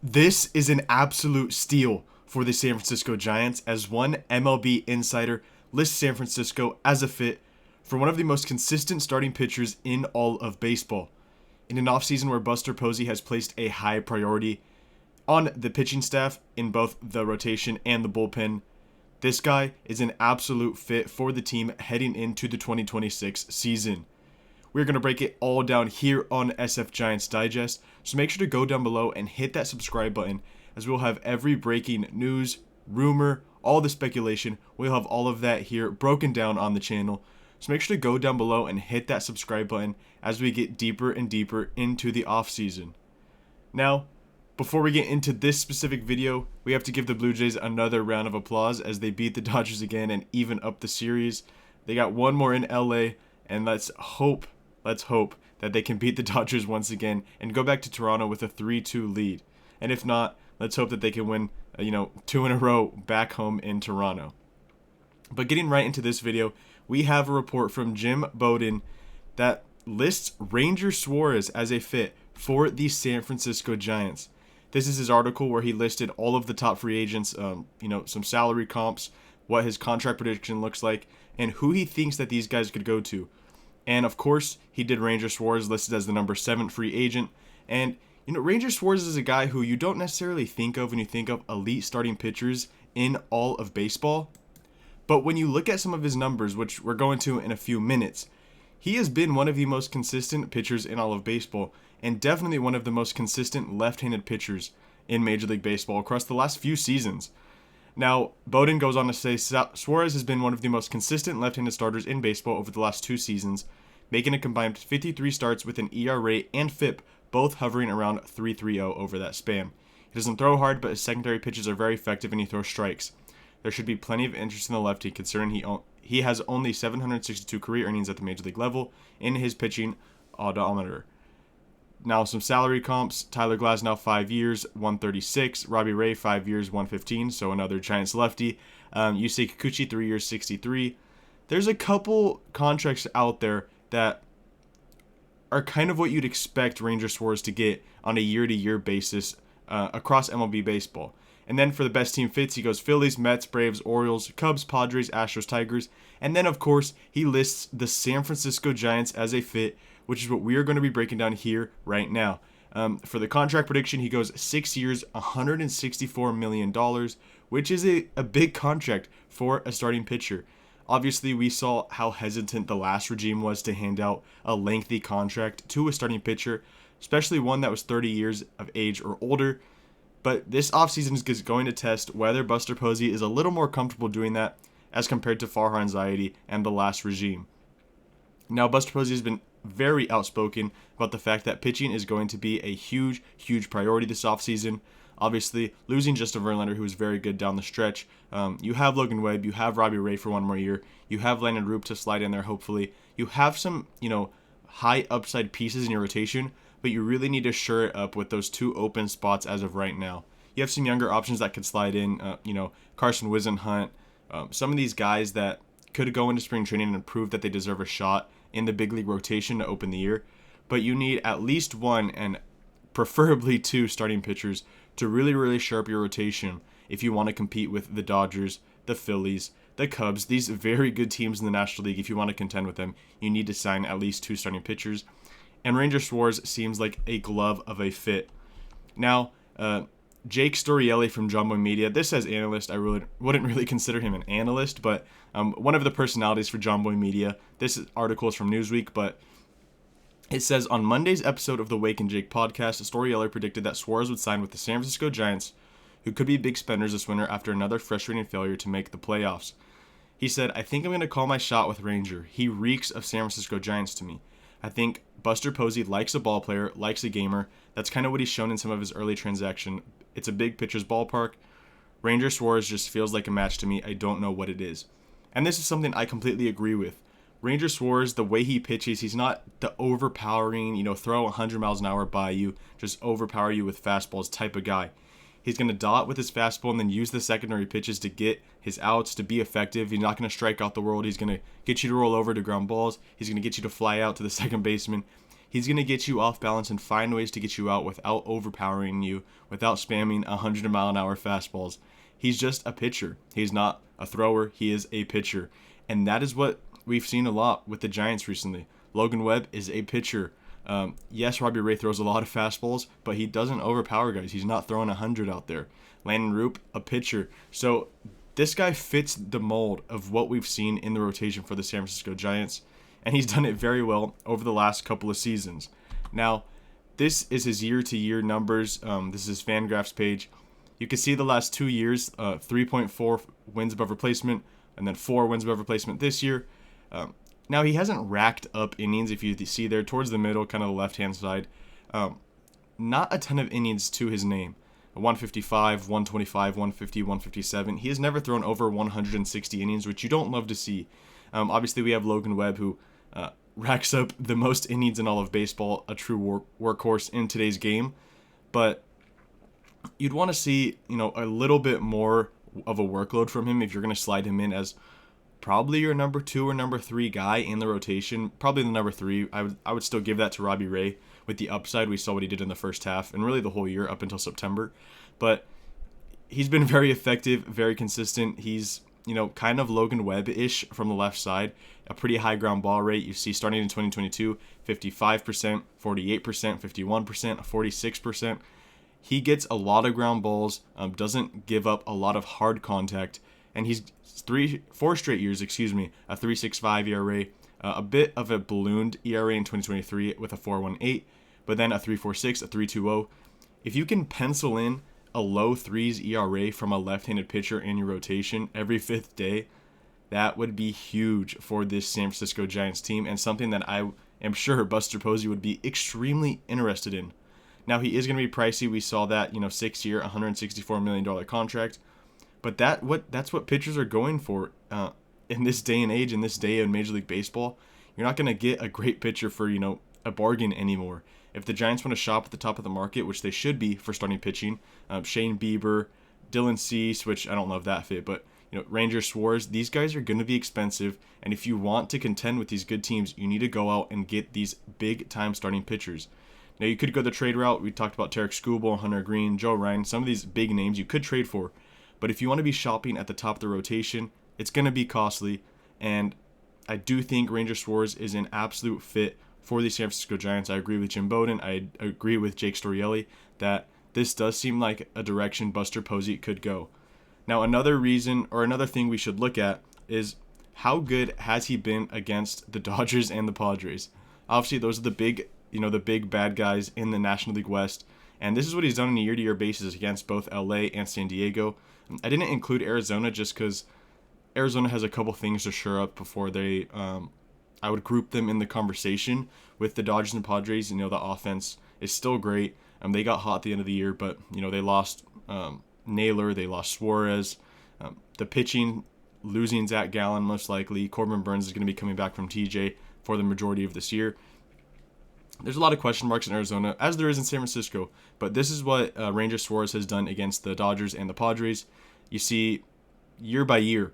This is an absolute steal for the San Francisco Giants, as one MLB insider lists San Francisco as a fit for one of the most consistent starting pitchers in all of baseball. In an offseason where Buster Posey has placed a high priority on the pitching staff in both the rotation and the bullpen, this guy is an absolute fit for the team heading into the 2026 season. We're going to break it all down here on SF Giants Digest, so make sure to go down below and hit that subscribe button, as we'll have every breaking news, rumor, all the speculation. We'll have all of that here broken down on the channel. So make sure to go down below and hit that subscribe button as we get deeper and deeper into the offseason. Now, before we get into this specific video, we have to give the Blue Jays another round of applause as they beat the Dodgers again and even up the series. They got one more in LA, and let's hope that they can beat the Dodgers once again and go back to Toronto with a 3-2 lead. And if not, let's hope that they can win, two in a row back home in Toronto. But getting right into this video, we have a report from Jim Bowden that lists Ranger Suarez as a fit for the San Francisco Giants. This is his article where he listed all of the top free agents, some salary comps, what his contract prediction looks like, and who he thinks that these guys could go to. And of course, he did Ranger Suarez listed as the number 7 free agent. And, Ranger Suarez is a guy who you don't necessarily think of when you think of elite starting pitchers in all of baseball. But when you look at some of his numbers, which we're going to in a few minutes, he has been one of the most consistent pitchers in all of baseball, and definitely one of the most consistent left-handed pitchers in Major League Baseball across the last few seasons. Now, Bowden goes on to say Suarez has been one of the most consistent left-handed starters in baseball over the last 2 seasons, making a combined 53 starts with an ERA and FIP both hovering around 3.30 over that span. He doesn't throw hard, but his secondary pitches are very effective and he throws strikes. There should be plenty of interest in the lefty, considering he has only 762 career innings at the Major League level in his pitching odometer. Now, some salary comps: Tyler Glasnow 5 years, 136. Robbie Ray 5 years, 115. So another Giants lefty. Yusei Kikuchi 3 years, 63. There's a couple contracts out there that are kind of what you'd expect Ranger Suarez to get on a year-to-year basis across MLB baseball. And then for the best team fits, he goes Phillies, Mets, Braves, Orioles, Cubs, Padres, Astros, Tigers. And then, of course, he lists the San Francisco Giants as a fit, which is what we are going to be breaking down here right now. For the contract prediction, he goes 6 years, $164 million, which is a big contract for a starting pitcher. Obviously, we saw how hesitant the last regime was to hand out a lengthy contract to a starting pitcher, especially one that was 30 years of age or older. But this offseason is going to test whether Buster Posey is a little more comfortable doing that as compared to Farhan, Zaidi and the last regime. Now, Buster Posey has been very outspoken about the fact that pitching is going to be a huge, huge priority this offseason. Obviously, losing Justin Verlander, who is very good down the stretch. You have Logan Webb, you have Robbie Ray for one more year, you have Landon Roop to slide in there, hopefully. You have some, high upside pieces in your rotation, but you really need to shore it up with those 2 open spots as of right now. You have some younger options that could slide in, Carson Whisenhunt, some of these guys that could go into spring training and prove that they deserve a shot in the big league rotation to open the year. But you need at least 1 and preferably 2 starting pitchers to really, really sharpen your rotation if you want to compete with the Dodgers, the Phillies, the Cubs, these very good teams in the National League. If you want to contend with them, you need to sign at least 2 starting pitchers. And Ranger Suarez seems like a glove of a fit. Now, Jake Storielli from Jumbo Media, this says analyst. I wouldn't really consider him an analyst, but one of the personalities for Jumbo Media. This article is from Newsweek, but it says, on Monday's episode of the Wake and Jake podcast, Storielli predicted that Suarez would sign with the San Francisco Giants, who could be big spenders this winter after another frustrating failure to make the playoffs. He said, I think I'm going to call my shot with Ranger. He reeks of San Francisco Giants to me. I think Buster Posey likes a ball player, likes a gamer. That's kind of what he's shown in some of his early transaction. It's a big pitcher's ballpark. Ranger Suarez just feels like a match to me. I don't know what it is. And this is something I completely agree with. Ranger Suarez, the way he pitches, he's not the overpowering, throw 100 miles an hour by you, just overpower you with fastballs type of guy. He's going to dot with his fastball and then use the secondary pitches to get his outs, to be effective. He's not going to strike out the world. He's going to get you to roll over to ground balls. He's going to get you to fly out to the second baseman. He's going to get you off balance and find ways to get you out without overpowering you, without spamming 100-mile-an-hour fastballs. He's just a pitcher. He's not a thrower. He is a pitcher. And that is what we've seen a lot with the Giants recently. Logan Webb is a pitcher. Yes, Robbie Ray throws a lot of fastballs, but he doesn't overpower guys. He's not throwing 100 out there. Landon Roop, a pitcher. So this guy fits the mold of what we've seen in the rotation for the San Francisco Giants, and he's done it very well over the last couple of seasons. Now, this is his year-to-year numbers. This is his Fangraphs page. You can see the last 2 years, 3.4 wins above replacement, and then 4 wins above replacement this year. Now, he hasn't racked up innings, if you see there, towards the middle, kind of the left-hand side. Not a ton of innings to his name. 155, 125, 150, 157. He has never thrown over 160 innings, which you don't love to see. Obviously, we have Logan Webb, who racks up the most innings in all of baseball, a true workhorse in today's game. But you'd want to see, a little bit more of a workload from him if you're going to slide him in as probably your number 2 or number 3 guy in the rotation. Probably the number 3. I would still give that to Robbie Ray with the upside. We saw what he did in the first half and really the whole year up until September. But he's been very effective, very consistent. He's, kind of Logan Webb-ish from the left side. A pretty high ground ball rate. You see starting in 2022, 55%, 48%, 51%, 46%. He gets a lot of ground balls, doesn't give up a lot of hard contact, and he's 4 straight years, a 3.65 ERA, a bit of a ballooned ERA in 2023 with a 4.18, but then a 3.46, a 3.20. If you can pencil in a low 3s ERA from a left-handed pitcher in your rotation every 5th day, that would be huge for this San Francisco Giants team, and something that I am sure Buster Posey would be extremely interested in. Now, he is going to be pricey. We saw that, 6-year, $164 million contract. But that's what pitchers are going for in this day and age, in this day of Major League Baseball. You're not going to get a great pitcher for, a bargain anymore. If the Giants want to shop at the top of the market, which they should be for starting pitching, Shane Bieber, Dylan Cease, which I don't love that fit, but Ranger Suarez, these guys are going to be expensive. And if you want to contend with these good teams, you need to go out and get these big-time starting pitchers. Now, you could go the trade route. We talked about Tarek Skubal, Hunter Green, Joe Ryan, some of these big names you could trade for. But if you want to be shopping at the top of the rotation, it's going to be costly. And I do think Ranger Suarez is an absolute fit for the San Francisco Giants. I agree with Jim Bowden. I agree with Jake Storielli that this does seem like a direction Buster Posey could go. Now, another reason or another thing we should look at is how good has he been against the Dodgers and the Padres. Obviously, those are the big bad guys in the National League West. And this is what he's done on a year-to-year basis against both LA and San Diego. I didn't include Arizona just because Arizona has a couple things to shore up before they, I would group them in the conversation with the Dodgers and Padres. The offense is still great. They got hot at the end of the year, but, they lost Naylor, they lost Suarez. The pitching, losing Zach Gallen most likely. Corbin Burns is going to be coming back from TJ for the majority of this year. There's a lot of question marks in Arizona, as there is in San Francisco, but this is what Ranger Suarez has done against the Dodgers and the Padres. You see, year by year,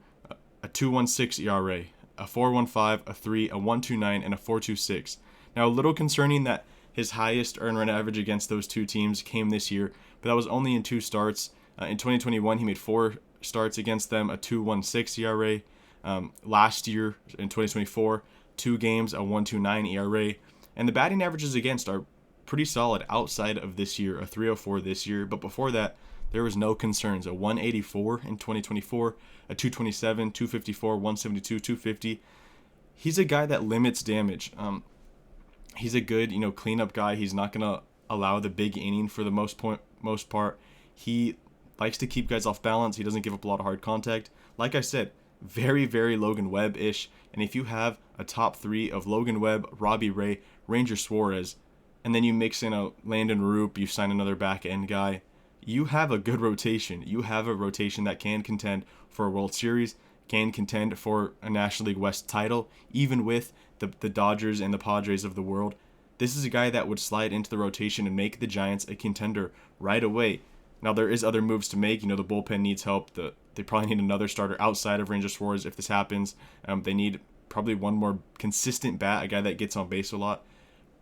a 2.16 ERA, a 4.15, a 3, a 1.29, and a 4.26. Now, a little concerning that his highest earned run average against those two teams came this year, but that was only in 2 starts. In 2021, he made 4 starts against them, a 2.16 ERA. Last year, in 2024, 2 games, a 1.29 ERA. And the batting averages against are pretty solid outside of this year, a 3.04 this year. But before that, there was no concerns. A 1.84 in 2024, a 2.27, 2.54, 1.72, 2.50. He's a guy that limits damage. He's a good, cleanup guy. He's not going to allow the big inning for the most part. He likes to keep guys off balance. He doesn't give up a lot of hard contact. Like I said, very, very Logan Webb-ish. And if you have a top 3 of Logan Webb, Robbie Ray, Ranger Suarez, and then you mix in a Landon Roop, you sign another back-end guy, you have a good rotation. You have a rotation that can contend for a World Series, can contend for a National League West title, even with the Dodgers and the Padres of the world. This is a guy that would slide into the rotation and make the Giants a contender right away. Now, there is other moves to make. The bullpen needs help. They probably need another starter outside of Ranger Suarez if this happens. They need probably one more consistent bat, a guy that gets on base a lot.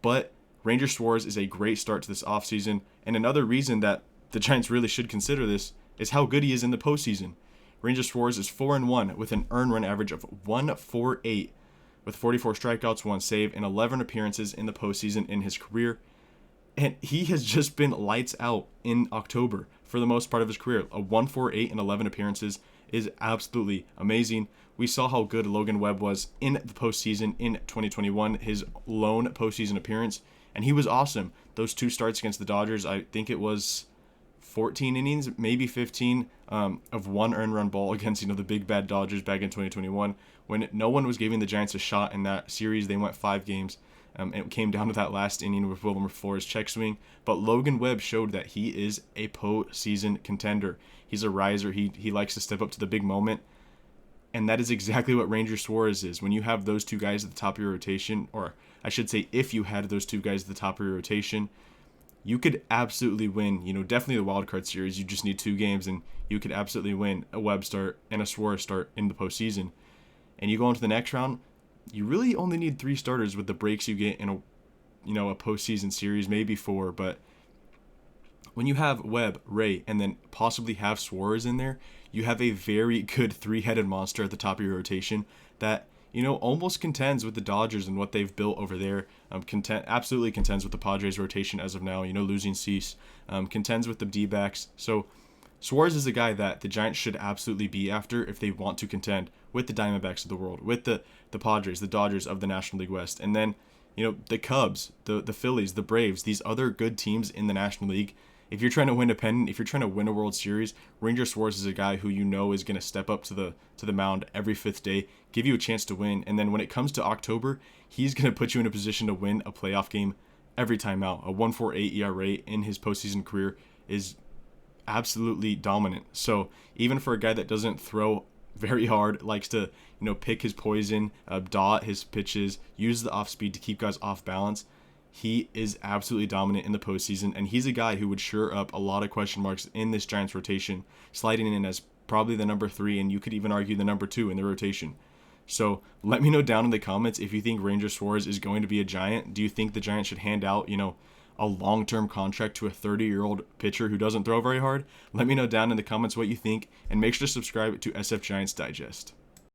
But Ranger Suarez is a great start to this offseason, and another reason that the Giants really should consider this is how good he is in the postseason. Ranger Suarez is 4-1 with an earned run average of 148, with 44 strikeouts, 1 save, and 11 appearances in the postseason in his career. And he has just been lights out in October for the most part of his career. A 148 and 11 appearances is absolutely amazing. We saw how good Logan Webb was in the postseason in 2021, his lone postseason appearance, and he was awesome. Those 2 starts against the Dodgers, I think it was 14 innings, maybe 15, of 1 earned run ball against, the big bad Dodgers back in 2021 when no one was giving the Giants a shot in that series. They went 5 games. It came down to that last inning with Wilmer Flores' check swing. But Logan Webb showed that he is a postseason contender. He's a riser. He likes to step up to the big moment. And that is exactly what Ranger Suarez is. When you have those 2 guys at the top of your rotation, or I should say if you had those 2 guys at the top of your rotation, you could absolutely win, definitely the wild card series. You just need 2 games, and you could absolutely win a Webb start and a Suarez start in the postseason. And you go into the next round, you really only need 3 starters with the breaks you get in a postseason series, maybe 4. But when you have Webb, Ray, and then possibly have Suarez in there, you have a very good 3-headed monster at the top of your rotation that almost contends with the Dodgers and what they've built over there. Absolutely contends with the Padres rotation as of now. Losing Cease, contends with the D-backs. So Suarez is a guy that the Giants should absolutely be after if they want to contend with the Diamondbacks of the world, with the Padres, the Dodgers of the National League West, and then the Cubs, the Phillies, the Braves, these other good teams in the National League. If you're trying to win a pennant, if you're trying to win a World Series, Ranger Suarez is a guy who is going to step up to the mound every 5th day, give you a chance to win, and then when it comes to October, he's going to put you in a position to win a playoff game every time out. A 1.48 ERA in his postseason career is absolutely dominant. So even for a guy that doesn't throw very hard, likes to pick his poison, dot his pitches, use the off speed to keep guys off balance, he is absolutely dominant in the postseason, and he's a guy who would sure up a lot of question marks in this Giants rotation, sliding in as probably the number 3, and you could even argue the number 2 in the rotation. So let me know down in the comments if you think Ranger Suarez is going to be a Giant. Do you think the Giants should hand out, a long-term contract to a 30-year-old pitcher who doesn't throw very hard? Let me know down in the comments what you think, and make sure to subscribe to SF Giants Digest.